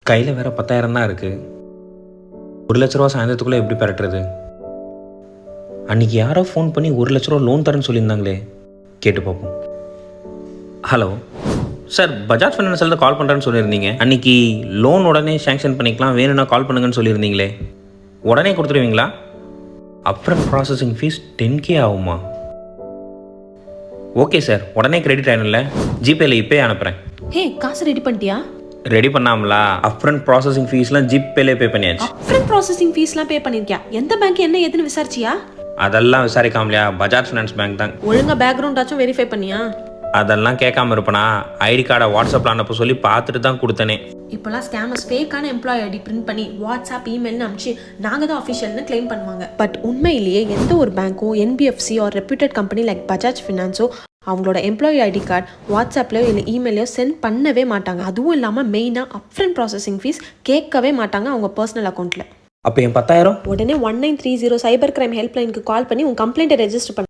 கையில் வேறு 10,000 தான் இருக்குது. 1,00,000 ரூபா சாயந்தரத்துக்குள்ளே எப்படி பெறட்டுறது? அன்றைக்கி யாரோ ஃபோன் பண்ணி 1,00,000 ரூபா லோன் தரேன்னு சொல்லியிருந்தாங்களே, கேட்டு பார்ப்போம். ஹலோ சார், பஜாஜ் ஃபைனான்ஸில் தான் கால் பண்ணுறேன்னு சொல்லியிருந்தீங்க. அன்றைக்கி லோன் உடனே சேங்ஷன் பண்ணிக்கலாம், வேணும்னா கால் பண்ணுங்கன்னு சொல்லியிருந்தீங்களே, உடனே கொடுத்துருவீங்களா? அப்ஃப்ரண்ட் ப்ராசஸிங் ஃபீஸ் 10K ஆகுமா? ஓகே சார், உடனே கிரெடிட் ஆகிடும்ல, ஜிபேயில் இப்போயே அனுப்புகிறேன். ஹே, காசு ரெடி பண்ணிட்டியா? ரெடி பண்ணாமலா? அப்ஃப்ரண்ட் ப்ராசஸிங் ஃபீஸ்லாம் ஜிபேலே பே பண்ணியாச்சு. அப்ஃப்ரண்ட் ப்ராசஸிங் ஃபீஸ்லாம் பே பண்ணிருக்கியா? எந்த பேங்க் என்ன ஏதுன்னு விசாரிச்சியா? அதெல்லாம் விசாரிக்காமலையா? பஜாஜ் ஃபைனான்ஸ் பேங்க் தான். ஒழுங்கா பேக்ரவுண்டாச்சும் வெரிஃபை பண்ணியா? அதெல்லாம் கேட்காம இருப்பனா? ஐடி கார்டை வாட்ஸ்அப்பில் அனுப்ப சொல்லி பார்த்துட்டு தான் கொடுத்தனே. இப்போலாம் ஸ்கேமர்ஸ் ஃபேக்கான எம்ப்ளாயி ஐடி பிரிண்ட் பண்ணி வாட்ஸ்அப் இமெயில்னு அனுப்பிச்சு நாங்கள் தான் அஃபிஷியல்னு கிளைம் பண்ணுவாங்க. பட் உண்மையிலேயே எந்த ஒரு பேங்க்கோ NBFC or reputed company like Bajaj ஃபினான்ஸோ அவங்களோட எம்ப்ளாயி ஐடி கார்டு வாட்ஸ்அப்லையோ இல்லை இமெயிலையோ சென்ட் பண்ணவே மாட்டாங்க. அதுவும் இல்லாமல் மெயினாக அப்ஃப்ரண்ட் ப்ராசஸிங் ஃபீஸ் கேட்கவே மாட்டாங்க அவங்க பர்சனல் அக்கௌண்ட்டில். அப்போ என் 10,000 உடனே 1930 சைபர் கிரைம் ஹெல்ப்லைனுக்கு கால் பண்ணி உங்கள் கம்ப்ளைண்ட்டை ரெஜிஸ்டர் பண்ணு.